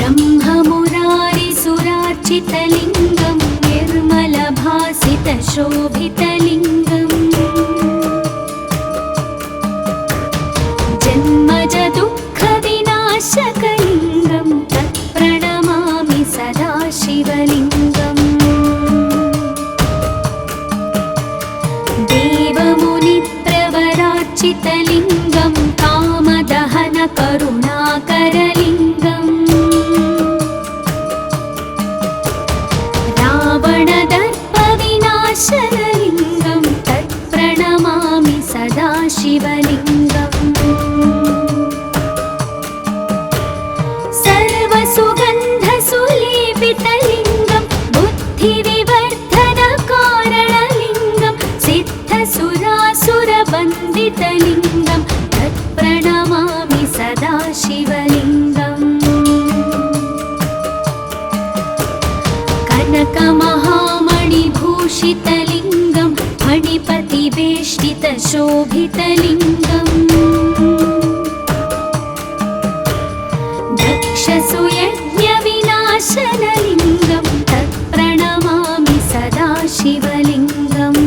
ब्रह्ममुरारिसुरार्चितलिङ्गं निर्मलभासितशोभितलिङ्गम् जन्मजदुःखविनाशकलिङ्गं तत्प्रणमामि सदा शिवलिङ्गम् देवमुनिप्रवरार्चितलिङ्गं कामदहनकरुणाकरलिङ्गम् रावणदर्पविनाशनलिङ्गं तत्प्रणमामि सदा शिवलिङ्गम् सर्वसुगन्धसुलेपितलिङ्गं बुद्धिविवर्धनकारणलिङ्गं सिद्धसुरासुरवन्दितलिङ्गं तत्प्रणमामि सदा शिवलिङ्गम् कनकमहामणिभूषितलिङ्गं फणिपतिवेष्टितशोभितलिङ्गम् दक्षसुयज्ञविनाशनलिङ्गं तत्प्रणमामि सदा शिवलिङ्गम्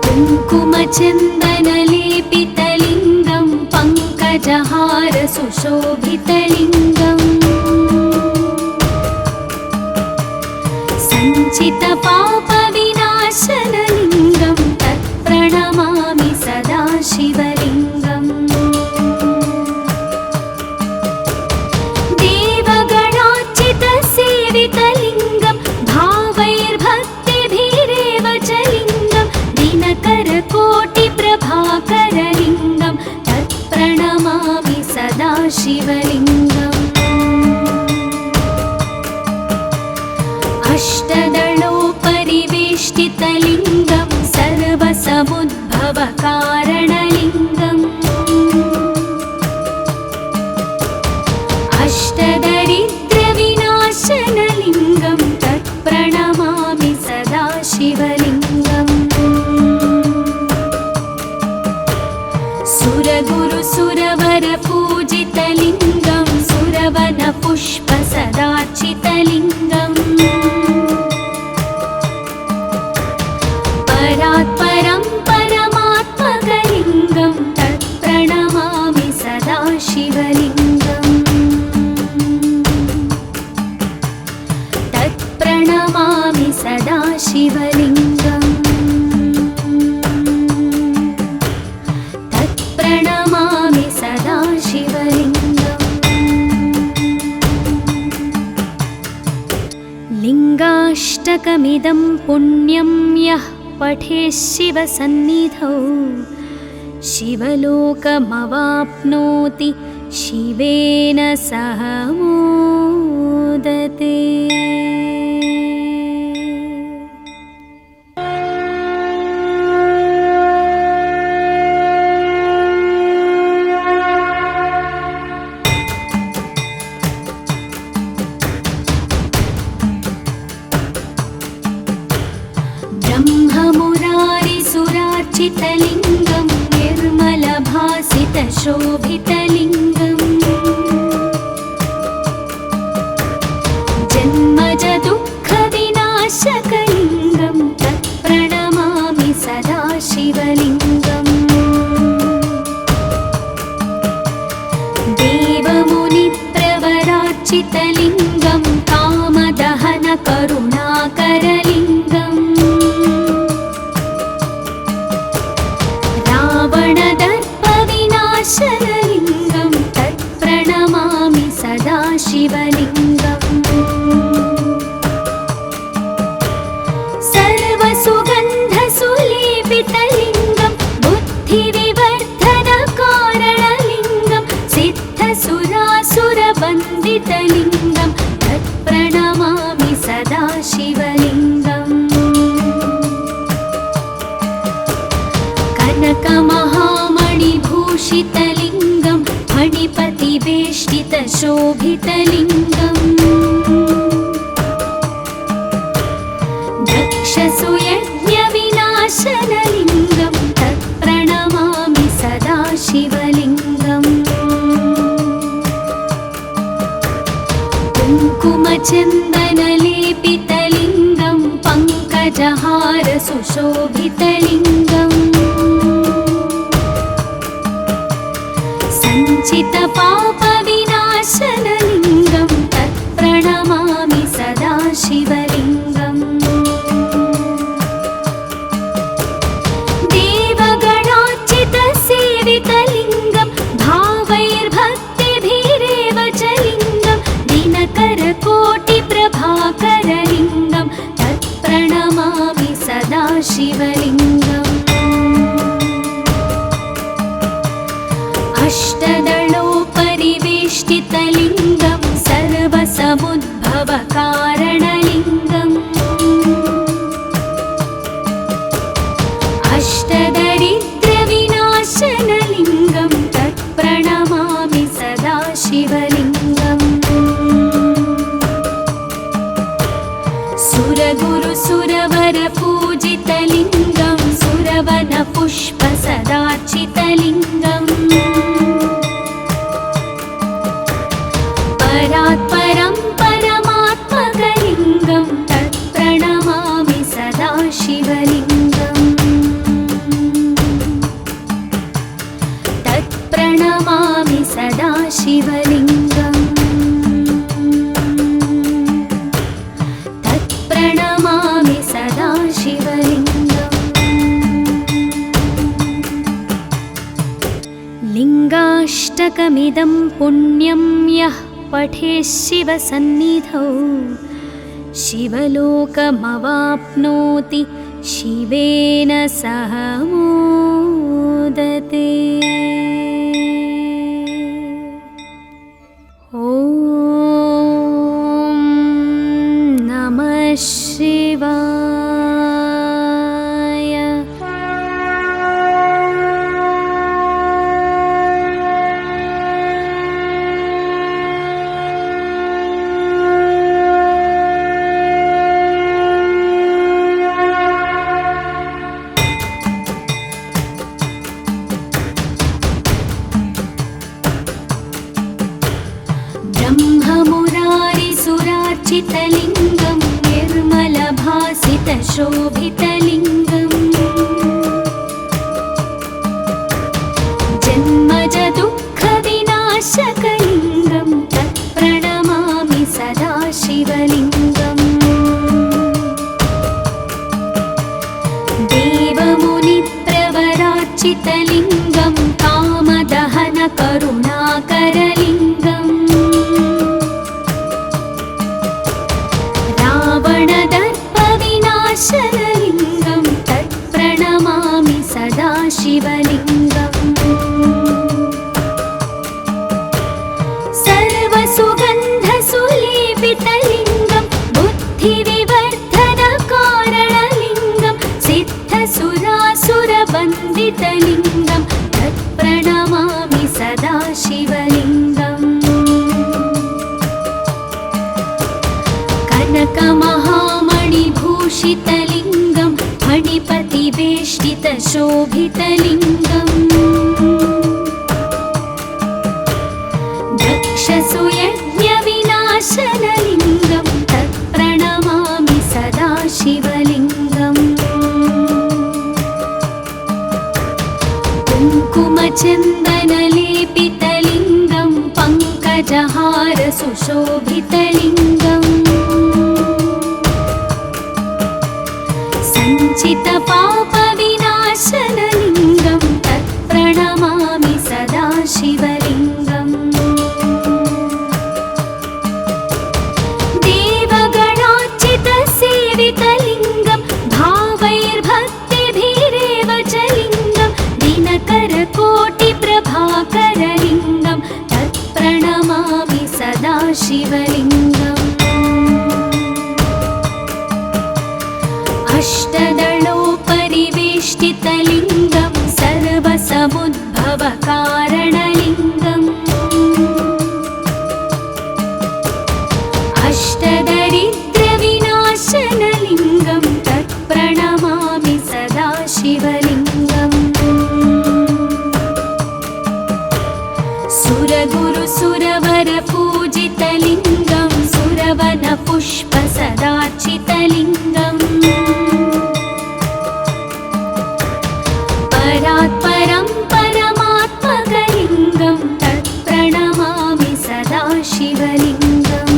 कुङ्कुमचन्दनलेपितलिङ्गं पङ्कजहारसुशोभितलिङ्गम् सञ्चितपापविनाशनलिङ्गं तत्प्रणमामि सदा शिवलिङ्गम् देवगणार्चितसेवितलिङ्गं भावैर्भक्तिभिरेव च लिङ्गं दिनकरकोटिप्रभाकरलिङ्गं तत्प्रणमामि सदा शिवलिङ्गम् अष्टदलोपरिवेष्टितलिङ्गं सर्वसमुद्भवकारणलिङ्गम् अष्टदरिद्रविनाशनलिङ्गं तत्प्रणमामि सदा शिवलिङ्गम् सुरगुरुसुरवरपूजितलिङ्गं सुरवनपुष्पसदार्चितलिङ्गम् परात्परं परमात्मकलिङ्गं तत्प्रणमामि सदा शिवलिङ्गम् तत्प्रणमामि सदा शिवलिङ्गम् तत्प्रणमामि सदा शिवलिङ्गम् लिङ्गाष्टकमिदं पुण्यं यः पठेत् शिवसन्निधौ शिवलोकमवाप्नोति शिवेन सह मोदते। ब्रह्ममुरारिसुरार्चितलिङ्गं निर्मलभासितशोभितलिङ्गम् जन्मजदुःखविनाशकलिङ्गं तत्प्रणमामि सदा शिवलिङ्गम् देवमुनिप्रवरार्चितलिङ्गं कामदहनकरुणाकरलिङ्गम् रावणदर्पविनाशनलिङ्गं तत्प्रणमामि सदा शिवलिङ्गम् सर्वसुगन्धसुलेपितलिङ्गं बुद्धिविवर्धनकारणलिङ्गं सिद्धसुरासुरवन्दितलिङ्गं तत्प्रणमामि सदा शिवलिङ्गम् कनकमहामणिभूषितलिङ्गं फणिपतिवेष्टितशोभितलिङ्गम् दक्षसुयज्ञविनाशनलिङ्गं तत्प्रणमामि सदा शिवलिङ्गम् कुङ्कुमचन्दनलेपितलिङ्गं पङ्कजहार सुशोभितलिङ्गम् सञ्चितपापविनाशनलिङ्गं तत्प्रणमामि सदा शिवलिङ्गम् देवगणार्चितसेवितलिङ्गं भावैर्भक्तिभिरेव च लिङ्गं दिनकरकोटिप्रभाकरलिङ्गं तत्प्रणमामि सदा शिवलिङ्गम् अष्टदलोपरिवेष्टितलिङ्गं सर्वसमुद्भवकारणलिङ्गम् अष्टदरिद्रविनाशनलिङ्गं तत्प्रणमामि सदा शिवलिङ्गम् सुरगुरुसुरवरपूजितलिङ्गं सुरवनपुष्पसदार्चितलिङ्गम् परात्परं परमात्मकलिङ्गं तत्प्रणमामि सदा शिवलिङ्गम् तत्प्रणमामि सदा शिवलिङ्गम् तत्प्रणमामि सदा शिवलिङ्गम् लिङ्गाष्टकमिदं पुण्यं यः पठेत् शिवसन्निधौ शिवलोकमवाप्नोति शिवेन सह मोदते। ॐ नमः शिवाय। ब्रह्ममुरारिसुरार्चितलिङ्गं निर्मलभासितशोभितलिङ्गम् जन्मजदुःखविनाशकलिङ्गं तत्प्रणमामि सदा शिवलिङ्गम् देवमुनिप्रवरार्चितलिङ्गं कामदहनकरुणाकरलिङ्गम् रावणदर्पविनाशनलिङ्गं तत्प्रणमामि सदा शिवलिङ्गम् सर्वसुगन्धसुलेपितलिङ्गं बुद्धिविवर्धनकारणलिङ्गं सिद्धसुरासुरवन्दितलिङ्गं तत्प्रणमामि सदा शिवलिङ्गम् कनकमहामणिभूषितलिङ्गं फणिपतिवेष्टितशोभितलिङ्गम् दक्षसुयज्ञविनाशनलिङ्गं तत्प्रणमामि सदा शिवलिङ्गम् कुङ्कुमचन्दनलेपितलिङ्गं पङ्कजहार सुशोभितलिङ्गम् सञ्चितपापविनाशनलिङ्गं तत्प्रणमामि सदा शिवलिङ्गम् देवगणार्चितसेवितलिङ्गं भावैर्भक्तिभिरेव च लिङ्गं दिनकरकोटिप्रभाकरलिङ्गं तत्प्रणमामि सदा शिवलिङ्गम् सुरगुरु सुरवर पूजितलिङ्गं सुरवन पुष्प सदार्चितलिङ्गम् परात्परं परमात्मकलिङ्गं तत्प्रणमामि सदा शिवलिङ्गम्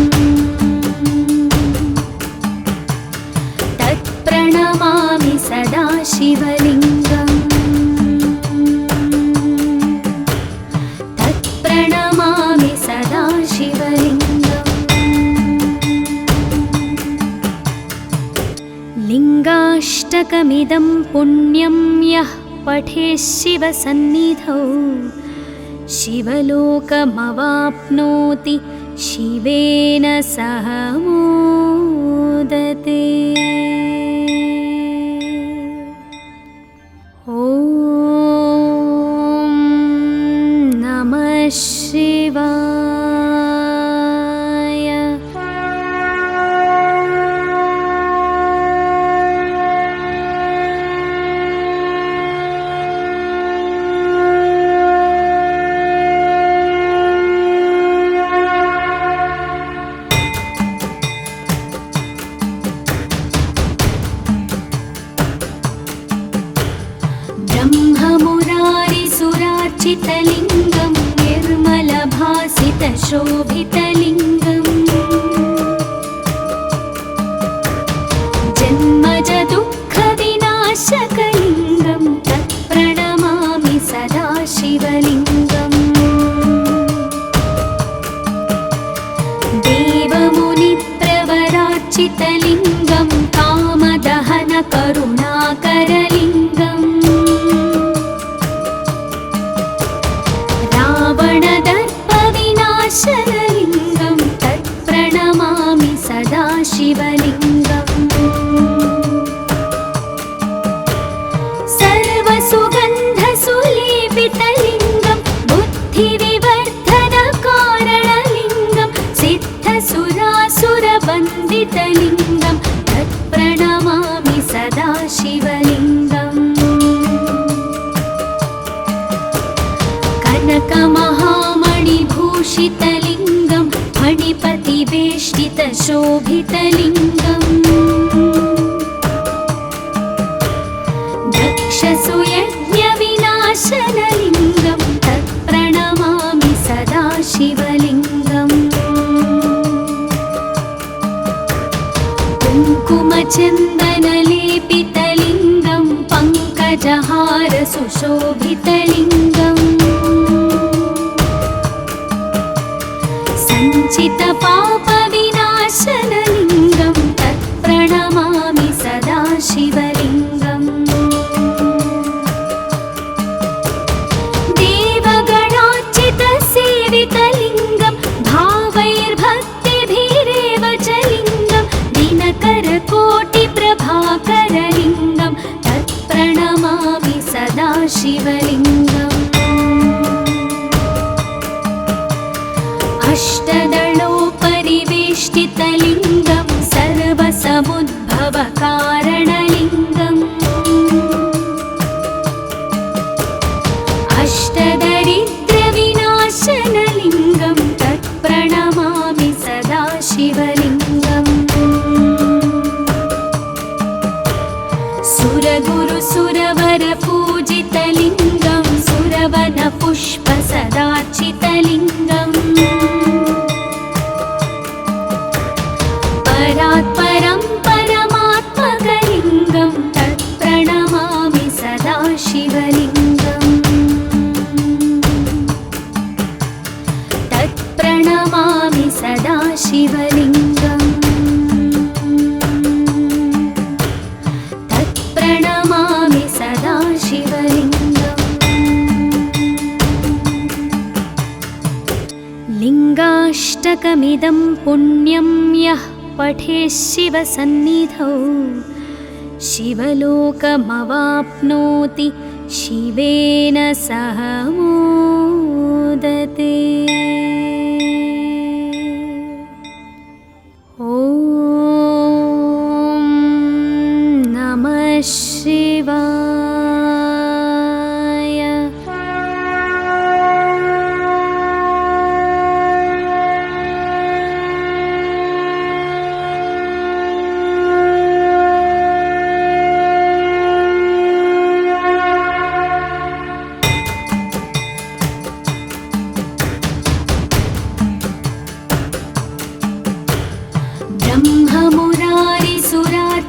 तत्प्रणमामि सदा शिवलिङ्गम् तत्प्रणमामि सदा शिवलिङ्गम् लिङ्गाष्टकमिदं पुण्यं यः पठेत् शिवसन्निधौ शिवलोकमवाप्नोति शिवेन सह मोदते। ॐ नमः शिवाय। ब्रह्ममुरारिसुरार्चितलिङ्गं निर्मलभासितशोभितलिङ्गम् जन्मजदुःखविनाशकलिङ्गं तत्प्रणमामि सदा शिवलिङ्गम् देवमुनिप्रवरार्चितलिङ्गं कामदहनकरुणाकरलिङ्गम् रावणदर्पविनाशनलिङ्गं तत्प्रणमामि सदा शिवलिङ्गम् सर्वसुगन्धसुलेपितलिङ्गं बुद्धिविवर्धनकारणलिङ्गं सिद्धसुरासुरवन्दितलिङ्गं तत्प्रणमामि सदा शिवलिङ्गम् कनकमहामणिभूषितलिङ्गं फणिपतिवेष्टितशोभितलिङ्गम् दक्षसुयज्ञविनाशनलिङ्गं तत्प्रणमामि सदा शिवलिङ्गम् कुङ्कुमचन्दनलेपितलिङ्गं पङ्कजहारसुशोभितलिङ्गम् सञ्चितपापविनाशनलिङ्गं तत्प्रणमामि सदा शिवलिङ्गम् देवगणार्चितसेवितलिङ्गं भावैर्भक्तिभिरेव च लिङ्गं दिनकरकोटिप्रभाकरलिङ्गं तत्प्रणमामि सदा शिवलिङ्गम् अष्टदलोपरिवेष्टितलिङ्गं सर्वसमुद्भवकारणलिङ्गम् अष्टदरिद्रविनाशनलिङ्गं तत्प्रणमामि सदा शिवलिङ्गम् सुरगुरु सुरवर पूजितलिङ्गं सुरवन पुष्प सदार्चितलिङ्गम् परात्परं परमात्मकलिङ्गं तत्प्रणमामि सदा शिवलिङ्गम् तत्प्रणमामि सदा शिवलिङ्गम् तत्प्रणमामि सदा शिवलिङ्गम् लिङ्गाष्टकमिदं पुण्यं यः पठेत् शिवसन्निधौ शिवलोकमवाप्नोति शिवेन सह मोदते। ॐ नमः शिवाय।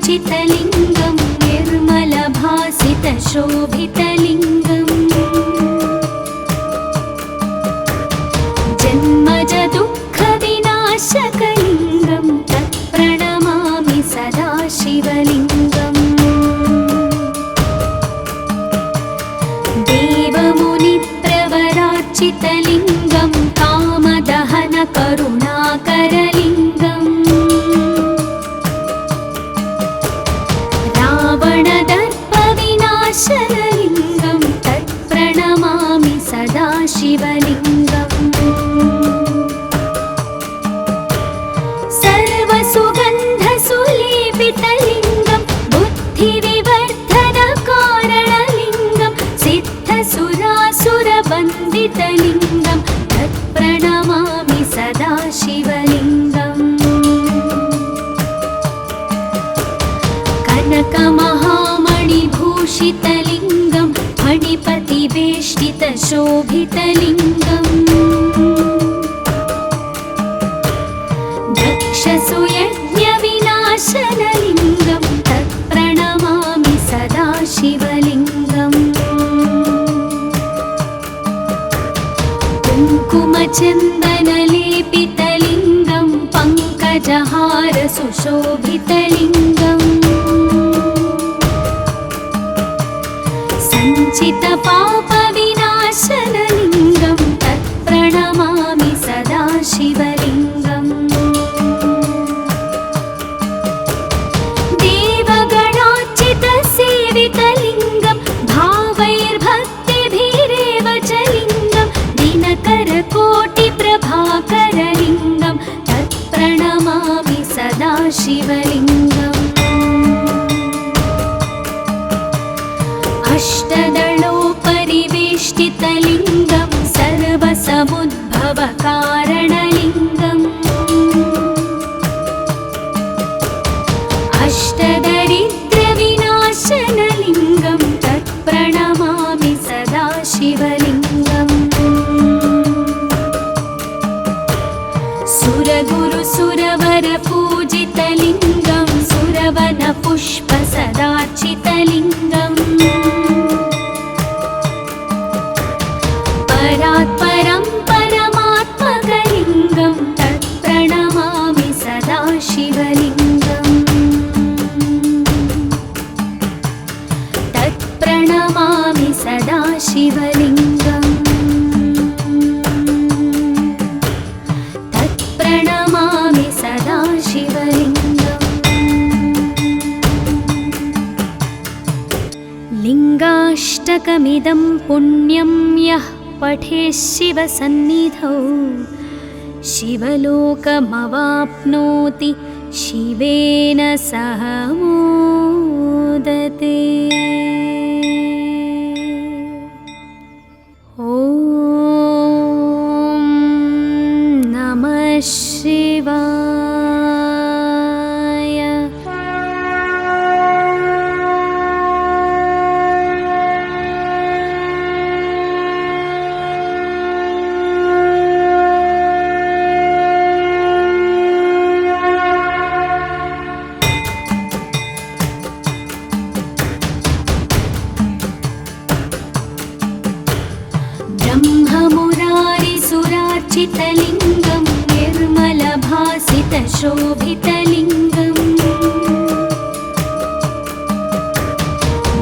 पराच्चितलिङ्गं निर्मलभासितशोभितलिङ्गम् जन्मजदुःखविनाशकलिङ्गं तत्प्रणमामि सदा शिवलिङ्गम् देवमुनिप्रवराच्चितलिङ्गं कामदहनकरुणाकरलिङ्गम् रावणदर्पविनाशनलिङ्गं तत्प्रणमामि सदा शिवलिङ्गम् सर्वसुगन्धसुलेपितलिङ्गं बुद्धिविवर्धनकारणलिङ्गं सिद्धसुरासुरवन्दितलिङ्गं तत्प्रणमामि सदा शिवलिङ्गम् कनकमहामणिभूषितलिङ्गं फणिपतिवेष्टितशोभितलिङ्गम् दक्षसुयज्ञविनाशनलिङ्गं तत्प्रणमामि सदा शिवलिङ्गम् कुङ्कुमचन्दनलेपितलिङ्गं पङ्कजहारसुशोभितलिङ्गम् सञ्चितपापविनाशनलिङ्गं तत्प्रणमामि सदा शिवलिङ्गम् देवगणार्चितसेवितलिङ्गं भावैर्भक्तिभिरेव च लिङ्गं दिनकरकोटिप्रभाकरलिङ्गं तत्प्रणमामि सदा शिवलिङ्गम् अष्टदलोपरिवेष्टितलिङ्गं सर्वसमुद्भवकारणलिङ्गम् अष्टदरिद्रविनाशनलिङ्गं तत्प्रणमामि सदा शिवलिङ्गम् सुरगुरुसुरवरपूजितलिङ्गं सुरवनपुष्पसदार्चितलिङ्गम् परात्परं परमात्मकलिङ्गं तत्प्रणमामि सदा शिवलिङ्गम् तत्प्रणमामि सदा शिवलिङ्गम् तत्प्रणमामि सदा शिवलिङ्गम् लिङ्गाष्टकमिदं पुण्यं यः पठेत् शिवसन्निधौ शिवलोकमवाप्नोति शिवेन सह मोदते। ॐ नमः शिवाय। ब्रह्ममुरारिसुरार्चितलिङ्गं निर्मलभासितशोभितलिङ्गम्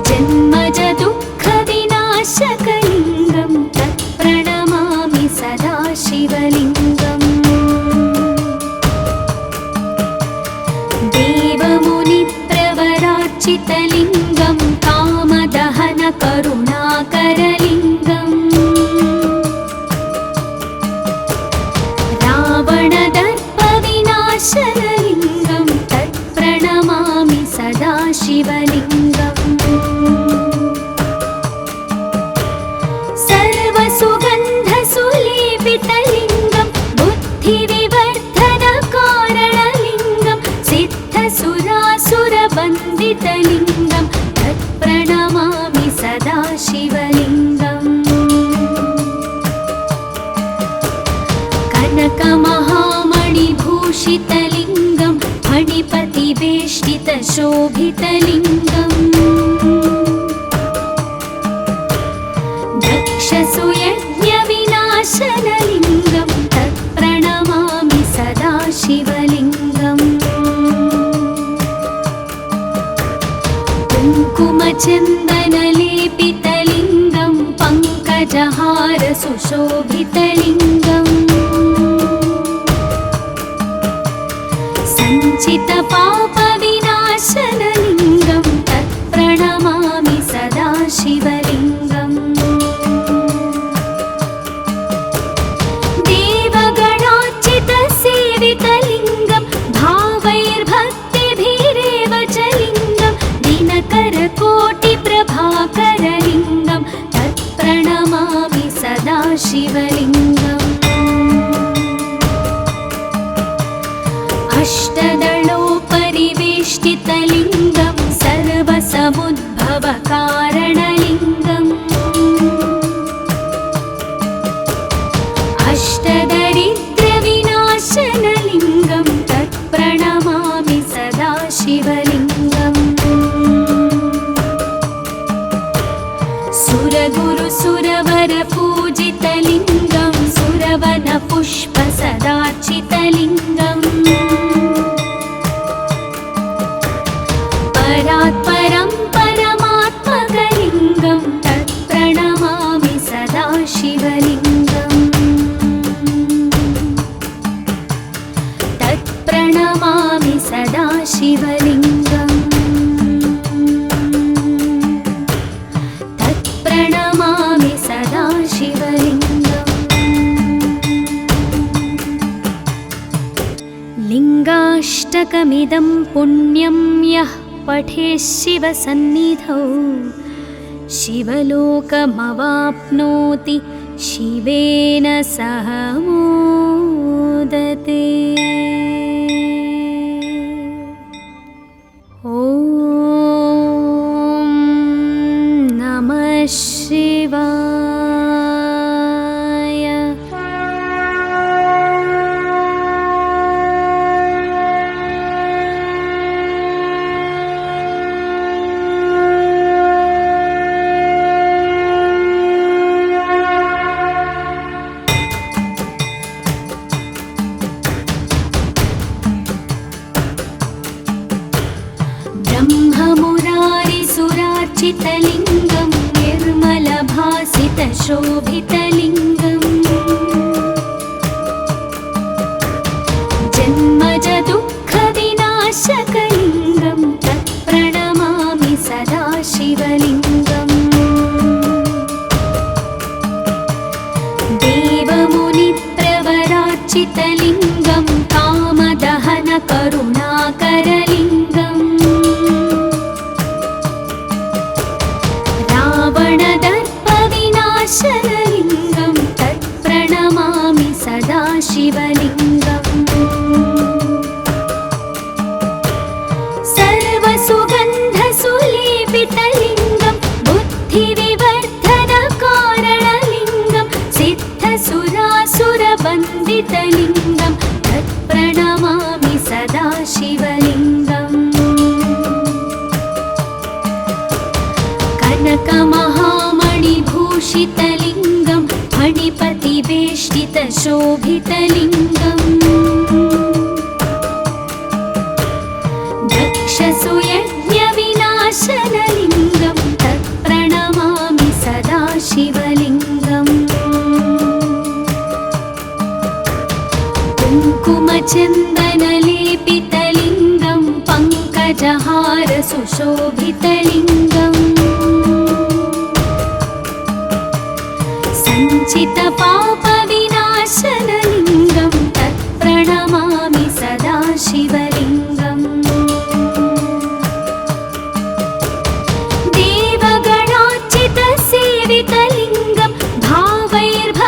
जन्मजदुःखविनाशकलिङ्गं तत्प्रणमामि सदा शिवलिङ्गम् देवमुनिप्रवरार्चितलिङ्गं कामदहनकरुणाकरलिङ्गम् रावणदर्पविनाशनलिङ्गं तत्प्रणमामि सदा शिवलिङ्गम् सर्वसुगन्धसुलेपितलिङ्गं बुद्धिविवर्धनकारणलिङ्गं सिद्धसुरासुरवन्दितलिङ्गं तत्प्रणमामि सदा शिवलिङ्गम् कनकमहामणिभूषितलिङ्गं फणिपतिवे परिवेष्टितशोभितलिङ्गम् दक्षसुयज्ञविनाशनलिङ्गं तत्प्रणमामि सदा शिवलिङ्गम् कुङ्कुमचन्दनलेपितलिङ्गं पङ्कजहारसुशोभितलिङ्गम् सञ्चितपापविनाशनलिङ्गं तत्प्रणमामि सदा शिवलिङ्गम् देवगणार्चितसेवितलिङ्गं भावैर्भक्तिभिरेव च लिङ्गं दिनकरकोटिप्रभाकरलिङ्गं तत्प्रणमामि सदा शिवलिङ्गम् अष्टदलोपरिवेष्टितलिङ्गं सर्वसमुद्भवकारणलिङ्गम् अष्टदरिद्रविनाशनलिङ्गं तत्प्रणमामि सदा शिवलिङ्गम् सुरगुरुसुरवरपूजितलिङ्गं सुरवनपुष्पसदार्चितलिङ्गम् परात्परं परमात्मकलिङ्गं तत्प्रणमामि सदा शिवलिङ्गम् तत्प्रणमामि सदा शिवलिङ्गम् तत्प्रणमामि सदा शिवलिङ्गम् लिङ्गाष्टकमिदं पुण्यं यः पठेत् शिवसन्निधौ शिवलोकमवाप्नोति शिवेन सह मोदते। ॐ नमः शिवाय। ब्रह्ममुरारिसुरार्चितलिङ्गं निर्मलभासितशोभितलिङ्गम् जन्मजदुःखविनाशकलिङ्गं तत्प्रणमामि सदा शिवलिङ्गम् देवमुनिप्रवरार्चितलिङ्गं कामदहनकरुणाकरलिङ्गम् रावणदर्पविनाशनलिङ्गं तत्प्रणमामि सदा शिवलिङ्गम् सर्वसुगन्धसुलेपितलिङ्गं बुद्धिविवर्धनकारणलिङ्गं सिद्धसुरासुरवन्दितलिङ्गं तत्प्रणमामि सदा शिवलिङ्गम् कनकमहामणिभूषितलिङ्गं फणिपतिवेष्टितशोभितलिङ्गम् दक्षसुयज्ञविनाशनलिङ्गं तत्प्रणमामि सदा शिवलिङ्गम् कुङ्कुमचन्दनलेपितलिङ्गं पङ्कजहारसुशोभितलिङ्गम् सञ्चितपापविनाशनलिङ्गं तत्प्रणमामि सदा शिवलिङ्गम् देवगणार्चितसेवितलिङ्गं भावैर्भक्तिभिरेव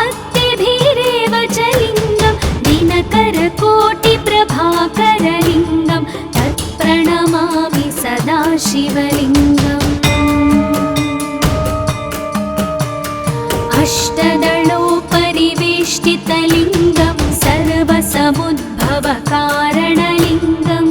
च लिङ्गं दिनकरकोटिप्रभाकरलिङ्गं तत्प्रणमामि सदा शिवलिङ्गम् अष्टदलोपरिवेष्टितलिङ्गं सर्वसमुद्भवकारणलिङ्गम्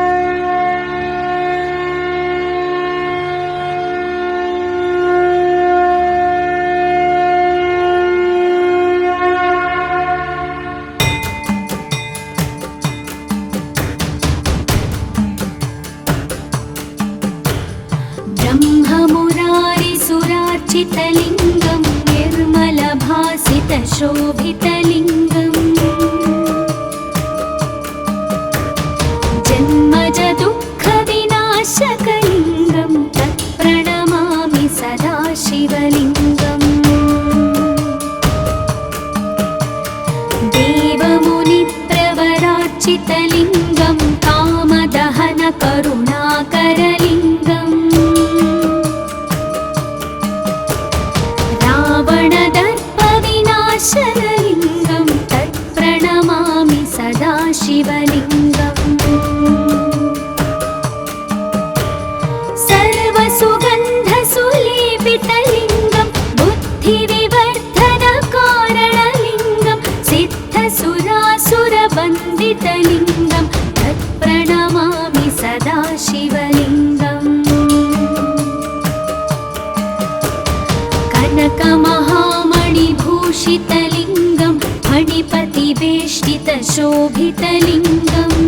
रावणदर्पविनाशनलिङ्गं कामदहनकरुणाकरलिङ्गम् रावणदर्पविनाशनलिङ्गं तत्प्रणमामि सदा शिवलिङ्गम् सर्वसुगन्धसुलेपितलिङ्गं बुद्धिविवर्धनकारणलिङ्गं सिद्धसुरासुरवन्दितलिङ्गं तत्प्रणमामि सदा शिवलिङ्गम् कनकमहामणिभूषितलिङ्गं फणिपतिवेष्टितशोभितलिङ्गम्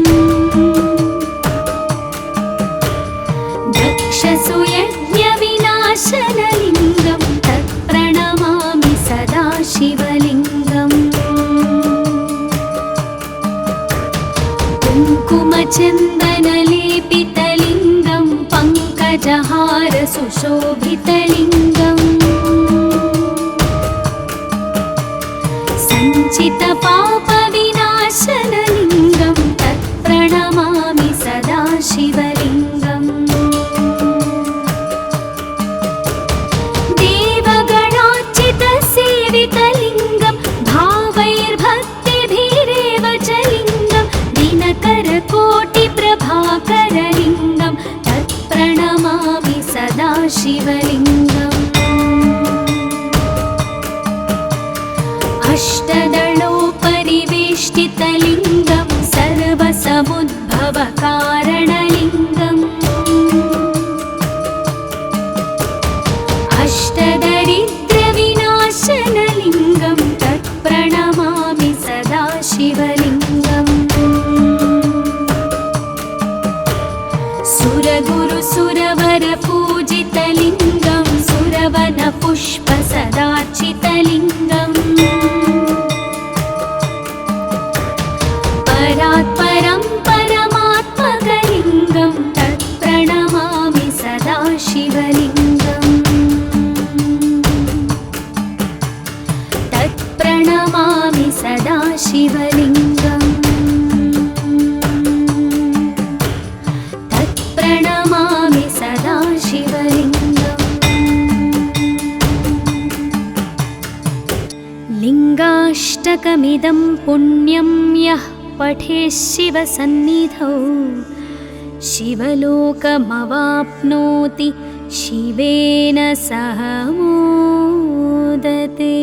दक्षसुयज्ञविनाशनलिङ्गं तत्प्रणमामि सदा शिवलिङ्गम् कुङ्कुमचन्दनलेपितलिङ्गं पङ्कजहारसुशोभितलिङ्गम् सञ्चितपापविनाशनलिङ्गं तत्प्रणमामि सदा शिवलिङ्गम् देवगणार्चितसेवितलिङ्गं भावैर्भक्तिभिरेव च लिङ्गं दिनकरकोटिप्रभाकरलिङ्गं तत्प्रणमामि सदा शिवलिङ्गम् अष्टदलोपरिवेष्टितलिङ्गं सर्वसमुद्भवकारणलिङ्गम् अष्टदरिद्रविनाशनलिङ्गं तत्प्रणमामि सदा शिवलिङ्गम् सुरगुरुसुरवरपूजितलिङ्गं सुरवनपुष्पसदार्चितलिङ्गम् परात्परं परमात्मकलिङ्गं तत्प्रणमामि सदा शिवलिङ्गम् तत्प्रणमामि सदा शिवलिङ्गम् तत्प्रणमामि सदा शिवलिङ्गम् लिङ्गाष्टकमिदं पुण्यं यः पठेत् शिवसन्निधौ शिवलोकमवाप्नोति शिवेन सह मोदते।